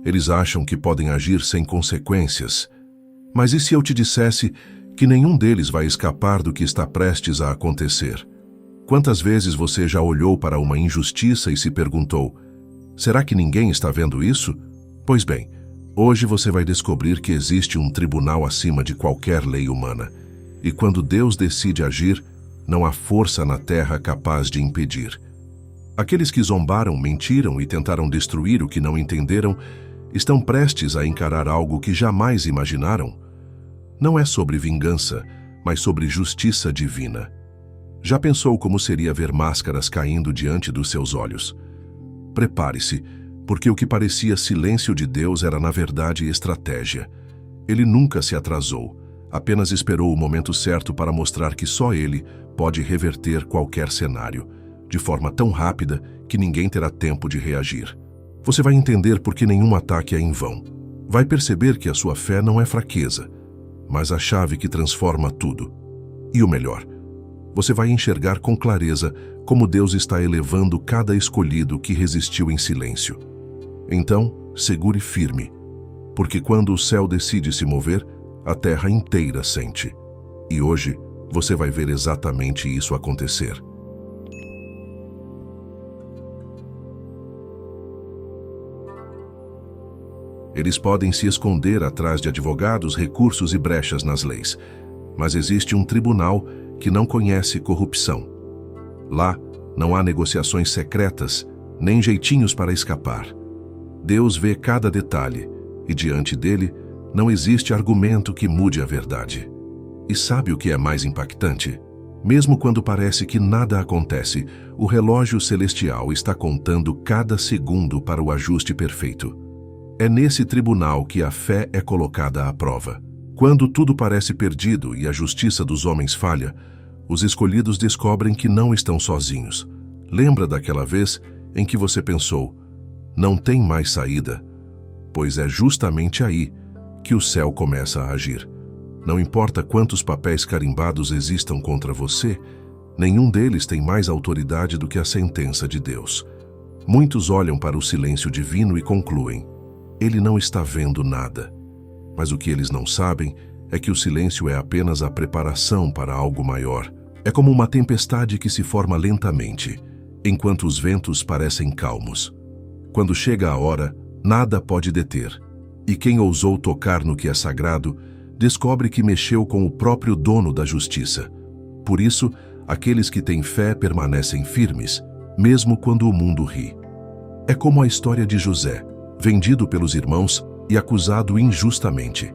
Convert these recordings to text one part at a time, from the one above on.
Eles acham que podem agir sem consequências. Mas e se eu te dissesse que nenhum deles vai escapar do que está prestes a acontecer? Quantas vezes você já olhou para uma injustiça e se perguntou: será que ninguém está vendo isso? Pois bem, hoje você vai descobrir que existe um tribunal acima de qualquer lei humana. E quando Deus decide agir, não há força na terra capaz de impedir. Aqueles que zombaram, mentiram e tentaram destruir o que não entenderam, estão prestes a encarar algo que jamais imaginaram. Não é sobre vingança, mas sobre justiça divina. Já pensou como seria ver máscaras caindo diante dos seus olhos? Prepare-se, porque o que parecia silêncio de Deus era na verdade estratégia. Ele nunca se atrasou, apenas esperou o momento certo para mostrar que só ele pode reverter qualquer cenário, de forma tão rápida que ninguém terá tempo de reagir. Você vai entender por que nenhum ataque é em vão. Vai perceber que a sua fé não é fraqueza, mas a chave que transforma tudo. E o melhor, você vai enxergar com clareza como Deus está elevando cada escolhido que resistiu em silêncio. Então, segure firme, porque quando o céu decide se mover, a terra inteira sente. E hoje, você vai ver exatamente isso acontecer. Eles podem se esconder atrás de advogados, recursos e brechas nas leis, mas existe um tribunal que não conhece corrupção. Lá, não há negociações secretas, nem jeitinhos para escapar. Deus vê cada detalhe, e diante dele, não existe argumento que mude a verdade. E sabe o que é mais impactante? Mesmo quando parece que nada acontece, o relógio celestial está contando cada segundo para o ajuste perfeito. É nesse tribunal que a fé é colocada à prova. Quando tudo parece perdido e a justiça dos homens falha, os escolhidos descobrem que não estão sozinhos. Lembra daquela vez em que você pensou: não tem mais saída? Pois é justamente aí que o céu começa a agir. Não importa quantos papéis carimbados existam contra você, nenhum deles tem mais autoridade do que a sentença de Deus. Muitos olham para o silêncio divino e concluem: ele não está vendo nada. Mas o que eles não sabem é que o silêncio é apenas a preparação para algo maior. É como uma tempestade que se forma lentamente, enquanto os ventos parecem calmos. Quando chega a hora, nada pode deter. E quem ousou tocar no que é sagrado, descobre que mexeu com o próprio dono da justiça. Por isso, aqueles que têm fé permanecem firmes, mesmo quando o mundo ri. É como a história de José, vendido pelos irmãos e acusado injustamente.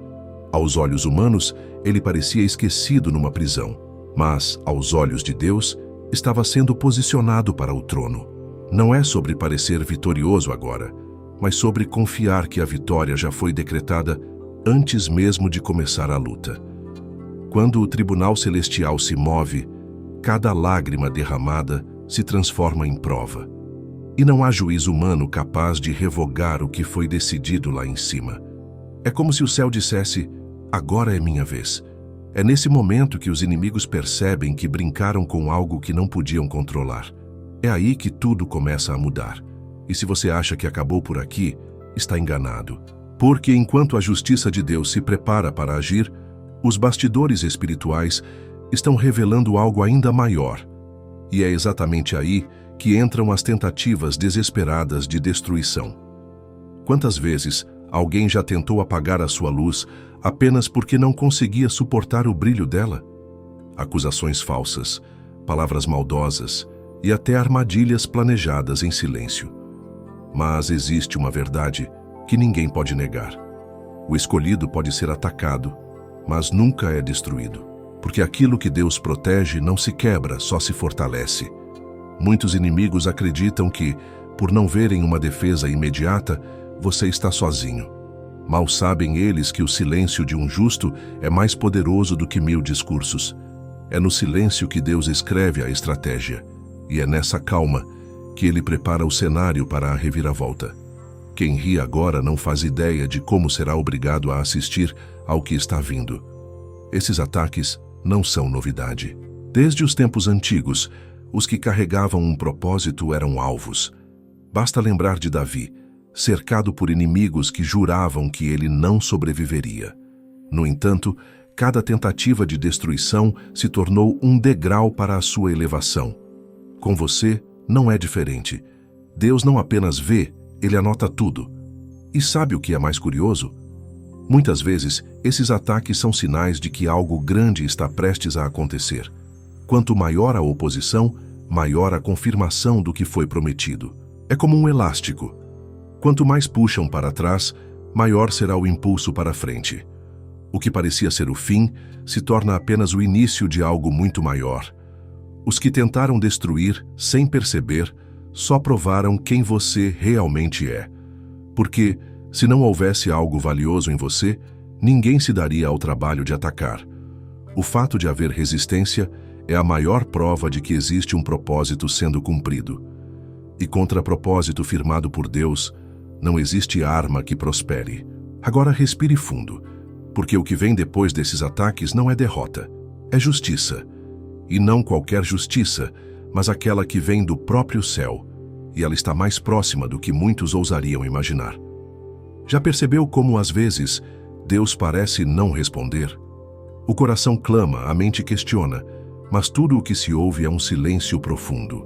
Aos olhos humanos, ele parecia esquecido numa prisão, mas, aos olhos de Deus, estava sendo posicionado para o trono. Não é sobre parecer vitorioso agora, mas sobre confiar que a vitória já foi decretada antes mesmo de começar a luta. Quando o tribunal celestial se move, cada lágrima derramada se transforma em prova. E não há juiz humano capaz de revogar o que foi decidido lá em cima. É como se o céu dissesse: agora é minha vez. É nesse momento que os inimigos percebem que brincaram com algo que não podiam controlar. É aí que tudo começa a mudar. E se você acha que acabou por aqui, está enganado. Porque enquanto a justiça de Deus se prepara para agir, os bastidores espirituais estão revelando algo ainda maior. E é exatamente aí que entram as tentativas desesperadas de destruição. Quantas vezes alguém já tentou apagar a sua luz apenas porque não conseguia suportar o brilho dela? Acusações falsas, palavras maldosas e até armadilhas planejadas em silêncio. Mas existe uma verdade que ninguém pode negar. O escolhido pode ser atacado, mas nunca é destruído, porque aquilo que Deus protege não se quebra, só se fortalece. Muitos inimigos acreditam que, por não verem uma defesa imediata, você está sozinho. Mal sabem eles que o silêncio de um justo é mais poderoso do que 1000 discursos. É no silêncio que Deus escreve a estratégia, e é nessa calma que Ele prepara o cenário para a reviravolta. Quem ri agora não faz ideia de como será obrigado a assistir ao que está vindo. Esses ataques não são novidade. Desde os tempos antigos, os que carregavam um propósito eram alvos. Basta lembrar de Davi, cercado por inimigos que juravam que ele não sobreviveria. No entanto, cada tentativa de destruição se tornou um degrau para a sua elevação. Com você, não é diferente. Deus não apenas vê, ele anota tudo. E sabe o que é mais curioso? Muitas vezes, esses ataques são sinais de que algo grande está prestes a acontecer. Quanto maior a oposição, maior a confirmação do que foi prometido. É como um elástico. Quanto mais puxam para trás, maior será o impulso para frente. O que parecia ser o fim se torna apenas o início de algo muito maior. Os que tentaram destruir, sem perceber, só provaram quem você realmente é. Porque, se não houvesse algo valioso em você, ninguém se daria ao trabalho de atacar. O fato de haver resistência é a maior prova de que existe um propósito sendo cumprido. E contra propósito firmado por Deus, não existe arma que prospere. Agora respire fundo, porque o que vem depois desses ataques não é derrota, é justiça. E não qualquer justiça, mas aquela que vem do próprio céu, e ela está mais próxima do que muitos ousariam imaginar. Já percebeu como, às vezes, Deus parece não responder? O coração clama, a mente questiona, mas tudo o que se ouve é um silêncio profundo.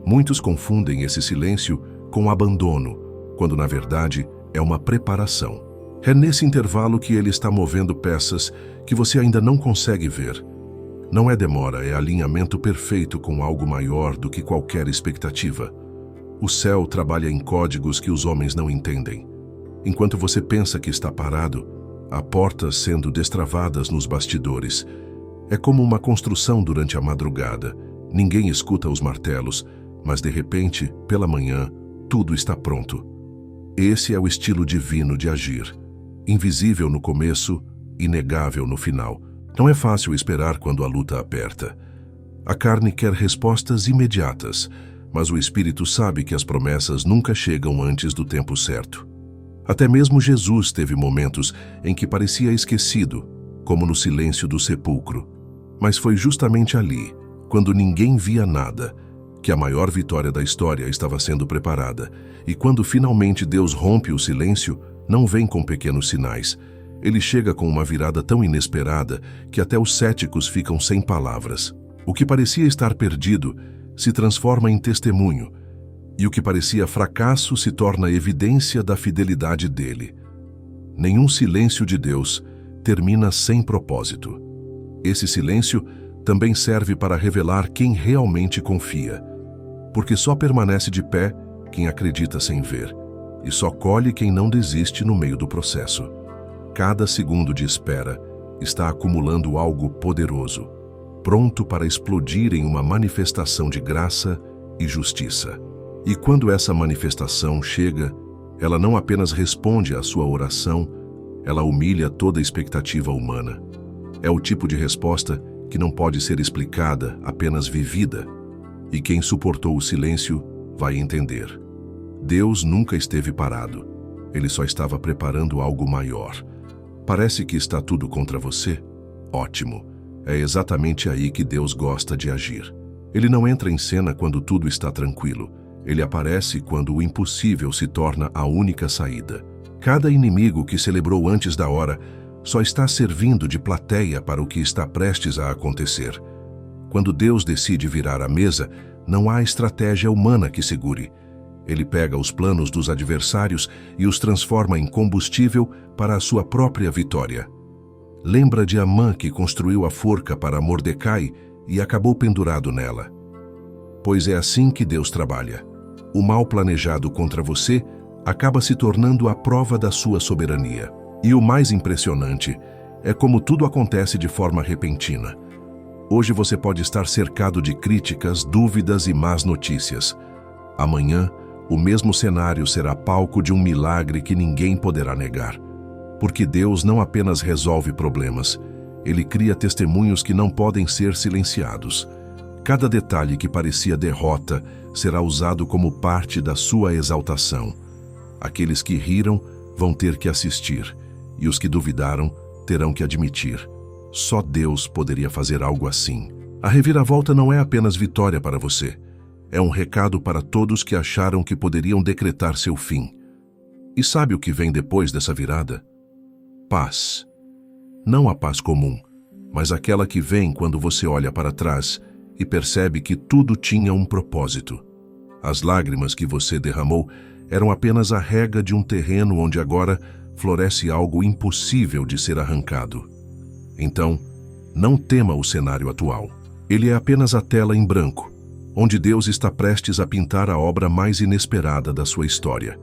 Muitos confundem esse silêncio com abandono, quando na verdade é uma preparação. É nesse intervalo que ele está movendo peças que você ainda não consegue ver. Não é demora, é alinhamento perfeito com algo maior do que qualquer expectativa. O céu trabalha em códigos que os homens não entendem. Enquanto você pensa que está parado, há portas sendo destravadas nos bastidores. É como uma construção durante a madrugada. Ninguém escuta os martelos, mas de repente, pela manhã, tudo está pronto. Esse é o estilo divino de agir. Invisível no começo, inegável no final. Não é fácil esperar quando a luta aperta. A carne quer respostas imediatas, mas o espírito sabe que as promessas nunca chegam antes do tempo certo. Até mesmo Jesus teve momentos em que parecia esquecido, como no silêncio do sepulcro. Mas foi justamente ali, quando ninguém via nada, que a maior vitória da história estava sendo preparada. E quando finalmente Deus rompe o silêncio, não vem com pequenos sinais. Ele chega com uma virada tão inesperada que até os céticos ficam sem palavras. O que parecia estar perdido se transforma em testemunho, e o que parecia fracasso se torna evidência da fidelidade dele. Nenhum silêncio de Deus termina sem propósito. Esse silêncio também serve para revelar quem realmente confia, porque só permanece de pé quem acredita sem ver, e só colhe quem não desiste no meio do processo. Cada segundo de espera está acumulando algo poderoso, pronto para explodir em uma manifestação de graça e justiça. E quando essa manifestação chega, ela não apenas responde à sua oração, ela humilha toda a expectativa humana. É o tipo de resposta que não pode ser explicada, apenas vivida. E quem suportou o silêncio vai entender. Deus nunca esteve parado. Ele só estava preparando algo maior. Parece que está tudo contra você? Ótimo. É exatamente aí que Deus gosta de agir. Ele não entra em cena quando tudo está tranquilo. Ele aparece quando o impossível se torna a única saída. Cada inimigo que celebrou antes da hora só está servindo de plateia para o que está prestes a acontecer. Quando Deus decide virar a mesa, não há estratégia humana que segure. Ele pega os planos dos adversários e os transforma em combustível para a sua própria vitória. Lembra de Amã, que construiu a forca para Mordecai e acabou pendurado nela. Pois é assim que Deus trabalha. O mal planejado contra você acaba se tornando a prova da sua soberania. E o mais impressionante é como tudo acontece de forma repentina. Hoje você pode estar cercado de críticas, dúvidas e más notícias. Amanhã, o mesmo cenário será palco de um milagre que ninguém poderá negar. Porque Deus não apenas resolve problemas, Ele cria testemunhos que não podem ser silenciados. Cada detalhe que parecia derrota será usado como parte da sua exaltação. Aqueles que riram vão ter que assistir, e os que duvidaram terão que admitir. Só Deus poderia fazer algo assim. A reviravolta não é apenas vitória para você. É um recado para todos que acharam que poderiam decretar seu fim. E sabe o que vem depois dessa virada? Paz. Não a paz comum, mas aquela que vem quando você olha para trás e percebe que tudo tinha um propósito. As lágrimas que você derramou eram apenas a rega de um terreno onde agora floresce algo impossível de ser arrancado. Então, não tema o cenário atual. Ele é apenas a tela em branco, onde Deus está prestes a pintar a obra mais inesperada da sua história.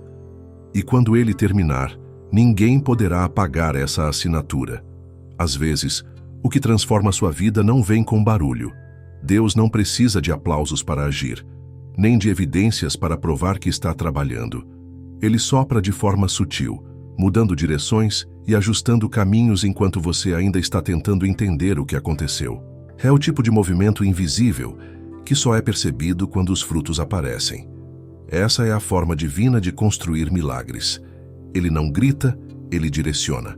E quando ele terminar, ninguém poderá apagar essa assinatura. Às vezes, o que transforma sua vida não vem com barulho. Deus não precisa de aplausos para agir, nem de evidências para provar que está trabalhando. Ele sopra de forma sutil, mudando direções e ajustando caminhos enquanto você ainda está tentando entender o que aconteceu. É o tipo de movimento invisível que só é percebido quando os frutos aparecem. Essa é a forma divina de construir milagres. Ele não grita, ele direciona.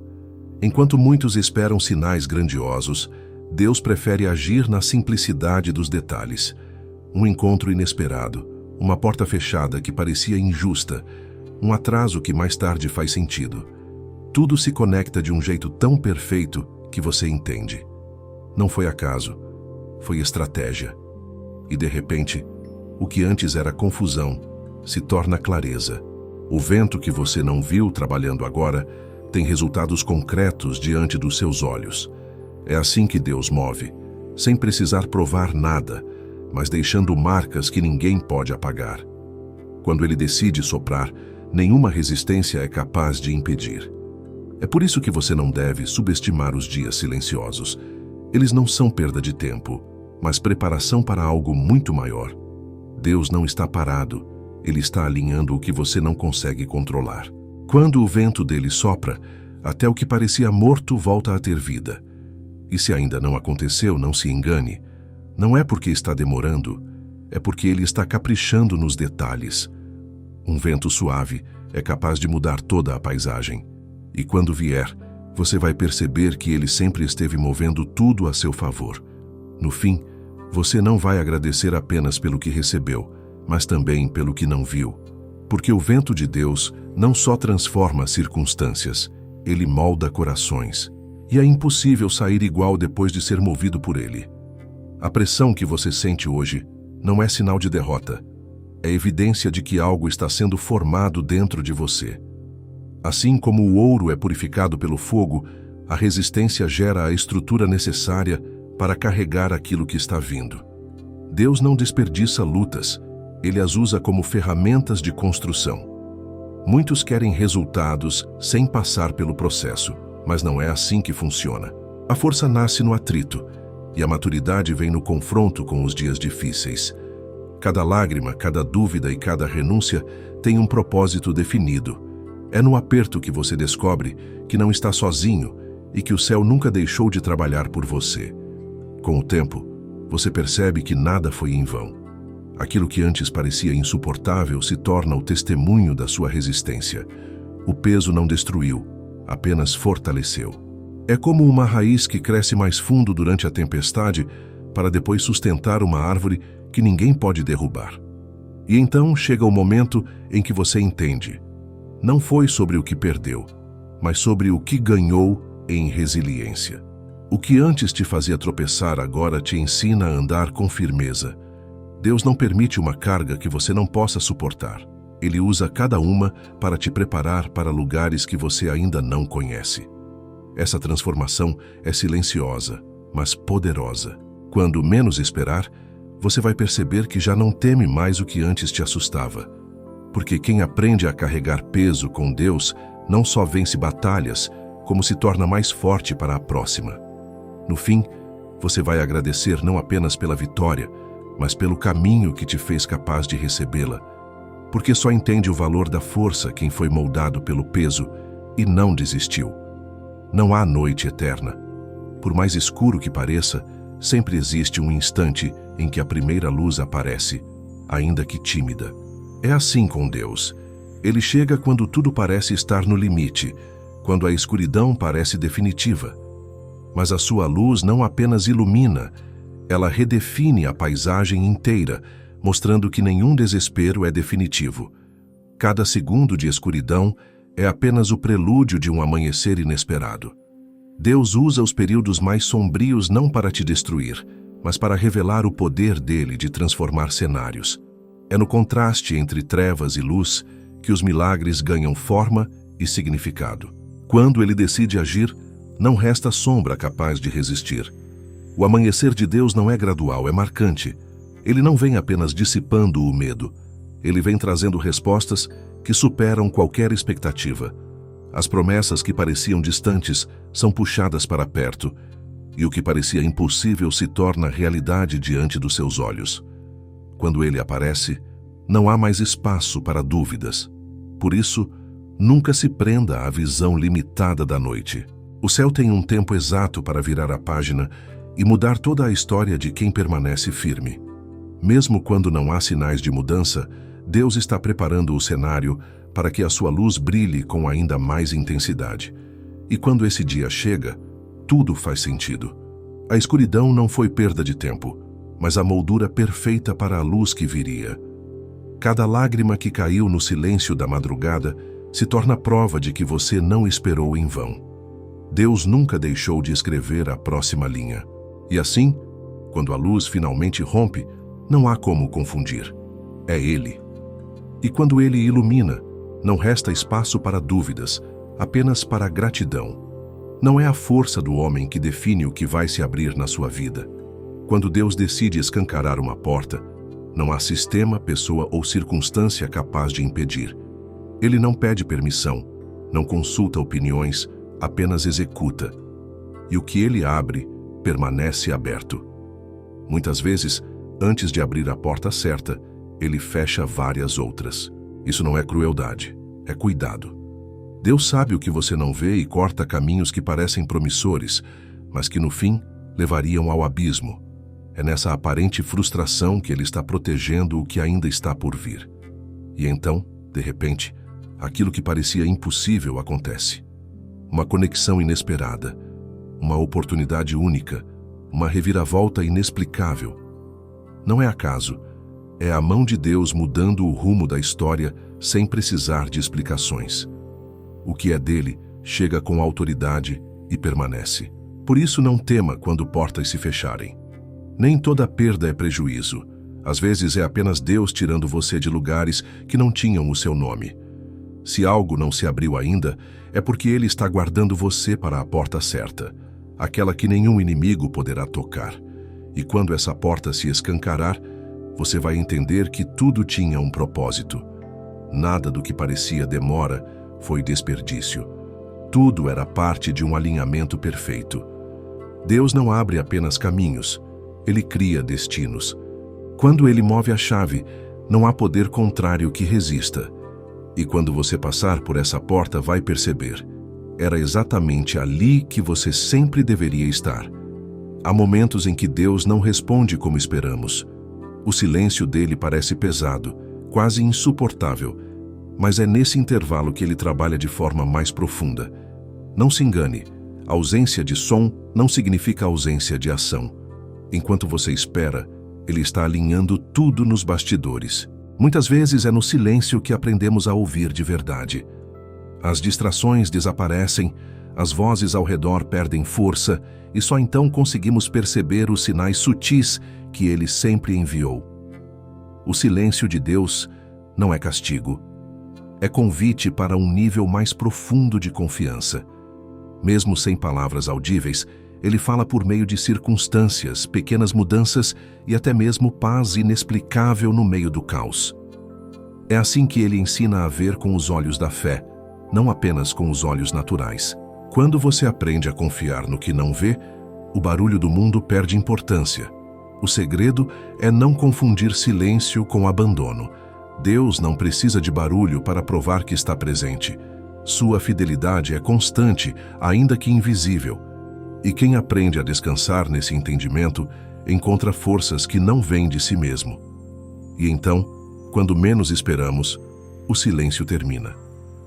Enquanto muitos esperam sinais grandiosos, Deus prefere agir na simplicidade dos detalhes. Um encontro inesperado, uma porta fechada que parecia injusta, um atraso que mais tarde faz sentido. Tudo se conecta de um jeito tão perfeito que você entende. Não foi acaso, foi estratégia. E de repente, o que antes era confusão se torna clareza. O vento que você não viu trabalhando agora tem resultados concretos diante dos seus olhos. É assim que Deus move, sem precisar provar nada, mas deixando marcas que ninguém pode apagar. Quando ele decide soprar, nenhuma resistência é capaz de impedir. É por isso que você não deve subestimar os dias silenciosos. Eles não são perda de tempo, mas preparação para algo muito maior. Deus não está parado, ele está alinhando o que você não consegue controlar. Quando o vento dele sopra, até o que parecia morto volta a ter vida. E se ainda não aconteceu, não se engane. Não é porque está demorando, é porque ele está caprichando nos detalhes. Um vento suave é capaz de mudar toda a paisagem. E quando vier, você vai perceber que ele sempre esteve movendo tudo a seu favor. No fim, você não vai agradecer apenas pelo que recebeu, mas também pelo que não viu. Porque o vento de Deus não só transforma circunstâncias, ele molda corações. E é impossível sair igual depois de ser movido por ele. A pressão que você sente hoje não é sinal de derrota. É evidência de que algo está sendo formado dentro de você. Assim como o ouro é purificado pelo fogo, a resistência gera a estrutura necessária para carregar aquilo que está vindo. Deus não desperdiça lutas, ele as usa como ferramentas de construção. Muitos querem resultados sem passar pelo processo, mas não é assim que funciona. A força nasce no atrito, e a maturidade vem no confronto com os dias difíceis. Cada lágrima, cada dúvida e cada renúncia tem um propósito definido. É no aperto que você descobre que não está sozinho e que o céu nunca deixou de trabalhar por você. Com o tempo, você percebe que nada foi em vão. Aquilo que antes parecia insuportável se torna o testemunho da sua resistência. O peso não destruiu, apenas fortaleceu. É como uma raiz que cresce mais fundo durante a tempestade para depois sustentar uma árvore que ninguém pode derrubar. E então chega o momento em que você entende. Não foi sobre o que perdeu, mas sobre o que ganhou em resiliência. O que antes te fazia tropeçar agora te ensina a andar com firmeza. Deus não permite uma carga que você não possa suportar. Ele usa cada uma para te preparar para lugares que você ainda não conhece. Essa transformação é silenciosa, mas poderosa. Quando menos esperar, você vai perceber que já não teme mais o que antes te assustava. Porque quem aprende a carregar peso com Deus não só vence batalhas, como se torna mais forte para a próxima. No fim, você vai agradecer não apenas pela vitória, mas pelo caminho que te fez capaz de recebê-la. Porque só entende o valor da força quem foi moldado pelo peso e não desistiu. Não há noite eterna. Por mais escuro que pareça, sempre existe um instante em que a primeira luz aparece, ainda que tímida. É assim com Deus. Ele chega quando tudo parece estar no limite, quando a escuridão parece definitiva. Mas a sua luz não apenas ilumina, ela redefine a paisagem inteira, mostrando que nenhum desespero é definitivo. Cada segundo de escuridão é apenas o prelúdio de um amanhecer inesperado. Deus usa os períodos mais sombrios não para te destruir, mas para revelar o poder dele de transformar cenários. É no contraste entre trevas e luz que os milagres ganham forma e significado. Quando ele decide agir, não resta sombra capaz de resistir. O amanhecer de Deus não é gradual, é marcante. Ele não vem apenas dissipando o medo. Ele vem trazendo respostas que superam qualquer expectativa. As promessas que pareciam distantes são puxadas para perto, e o que parecia impossível se torna realidade diante dos seus olhos. Quando ele aparece, não há mais espaço para dúvidas. Por isso, nunca se prenda à visão limitada da noite. O céu tem um tempo exato para virar a página e mudar toda a história de quem permanece firme. Mesmo quando não há sinais de mudança, Deus está preparando o cenário para que a sua luz brilhe com ainda mais intensidade. E quando esse dia chega, tudo faz sentido. A escuridão não foi perda de tempo, mas a moldura perfeita para a luz que viria. Cada lágrima que caiu no silêncio da madrugada se torna prova de que você não esperou em vão. Deus nunca deixou de escrever a próxima linha. E assim, quando a luz finalmente rompe, não há como confundir. É Ele. E quando Ele ilumina, não resta espaço para dúvidas, apenas para gratidão. Não é a força do homem que define o que vai se abrir na sua vida. Quando Deus decide escancarar uma porta, não há sistema, pessoa ou circunstância capaz de impedir. Ele não pede permissão, não consulta opiniões, apenas executa. E o que Ele abre, permanece aberto. Muitas vezes, antes de abrir a porta certa, Ele fecha várias outras. Isso não é crueldade, é cuidado. Deus sabe o que você não vê e corta caminhos que parecem promissores, mas que no fim levariam ao abismo. É nessa aparente frustração que Ele está protegendo o que ainda está por vir. E então, de repente, aquilo que parecia impossível acontece. Uma conexão inesperada, uma oportunidade única, uma reviravolta inexplicável. Não é acaso, é a mão de Deus mudando o rumo da história sem precisar de explicações. O que é dele chega com autoridade e permanece. Por isso não tema quando portas se fecharem. Nem toda perda é prejuízo. Às vezes é apenas Deus tirando você de lugares que não tinham o seu nome. Se algo não se abriu ainda, é porque Ele está guardando você para a porta certa, aquela que nenhum inimigo poderá tocar. E quando essa porta se escancarar, você vai entender que tudo tinha um propósito. Nada do que parecia demora foi desperdício. Tudo era parte de um alinhamento perfeito. Deus não abre apenas caminhos, Ele cria destinos. Quando Ele move a chave, não há poder contrário que resista. E quando você passar por essa porta, vai perceber. Era exatamente ali que você sempre deveria estar. Há momentos em que Deus não responde como esperamos. O silêncio dele parece pesado, quase insuportável, mas é nesse intervalo que ele trabalha de forma mais profunda. Não se engane, a ausência de som não significa ausência de ação. Enquanto você espera, ele está alinhando tudo nos bastidores. Muitas vezes é no silêncio que aprendemos a ouvir de verdade. As distrações desaparecem, as vozes ao redor perdem força e só então conseguimos perceber os sinais sutis que Ele sempre enviou. O silêncio de Deus não é castigo. É convite para um nível mais profundo de confiança. Mesmo sem palavras audíveis, Ele fala por meio de circunstâncias, pequenas mudanças e até mesmo paz inexplicável no meio do caos. É assim que Ele ensina a ver com os olhos da fé, não apenas com os olhos naturais. Quando você aprende a confiar no que não vê, o barulho do mundo perde importância. O segredo é não confundir silêncio com abandono. Deus não precisa de barulho para provar que está presente. Sua fidelidade é constante, ainda que invisível. E quem aprende a descansar nesse entendimento, encontra forças que não vêm de si mesmo. E então, quando menos esperamos, o silêncio termina.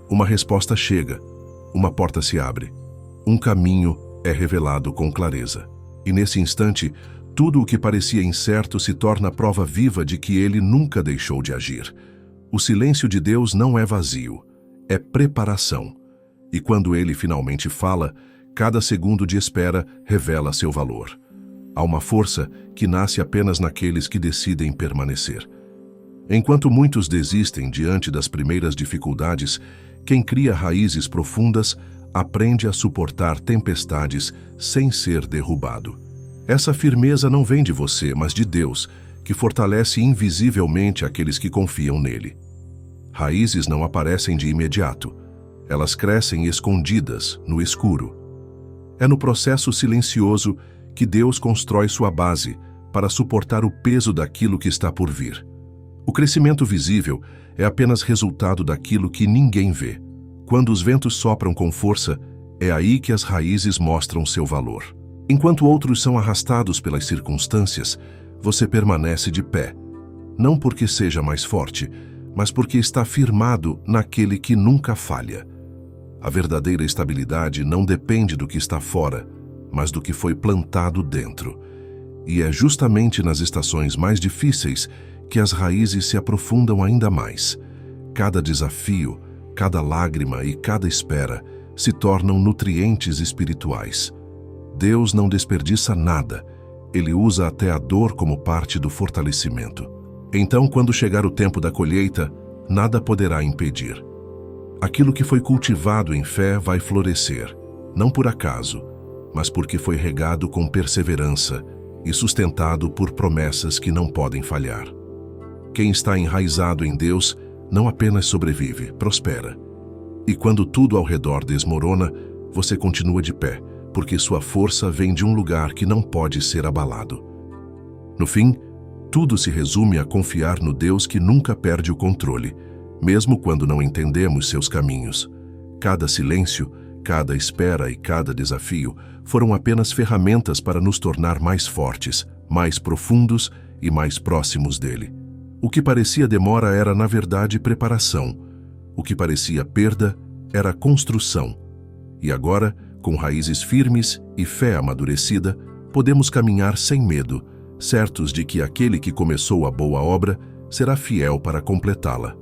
Uma resposta chega, uma porta se abre, um caminho é revelado com clareza. E nesse instante, tudo o que parecia incerto se torna prova viva de que Ele nunca deixou de agir. O silêncio de Deus não é vazio, é preparação. E quando ele finalmente fala, cada segundo de espera revela seu valor. Há uma força que nasce apenas naqueles que decidem permanecer. Enquanto muitos desistem diante das primeiras dificuldades, quem cria raízes profundas aprende a suportar tempestades sem ser derrubado. Essa firmeza não vem de você, mas de Deus, que fortalece invisivelmente aqueles que confiam nele. Raízes não aparecem de imediato. Elas crescem escondidas, no escuro. É no processo silencioso que Deus constrói sua base para suportar o peso daquilo que está por vir. O crescimento visível é apenas resultado daquilo que ninguém vê. Quando os ventos sopram com força, é aí que as raízes mostram seu valor. Enquanto outros são arrastados pelas circunstâncias, você permanece de pé, não porque seja mais forte, mas porque está firmado naquele que nunca falha. A verdadeira estabilidade não depende do que está fora, mas do que foi plantado dentro. E é justamente nas estações mais difíceis que as raízes se aprofundam ainda mais. Cada desafio, cada lágrima e cada espera se tornam nutrientes espirituais. Deus não desperdiça nada, Ele usa até a dor como parte do fortalecimento. Então, quando chegar o tempo da colheita, nada poderá impedir. Aquilo que foi cultivado em fé vai florescer, não por acaso, mas porque foi regado com perseverança e sustentado por promessas que não podem falhar. Quem está enraizado em Deus não apenas sobrevive, prospera. E quando tudo ao redor desmorona, você continua de pé, porque sua força vem de um lugar que não pode ser abalado. No fim, tudo se resume a confiar no Deus que nunca perde o controle, mesmo quando não entendemos seus caminhos. Cada silêncio, cada espera e cada desafio foram apenas ferramentas para nos tornar mais fortes, mais profundos e mais próximos dele. O que parecia demora era, na verdade, preparação. O que parecia perda era construção. E agora, com raízes firmes e fé amadurecida, podemos caminhar sem medo, certos de que aquele que começou a boa obra será fiel para completá-la.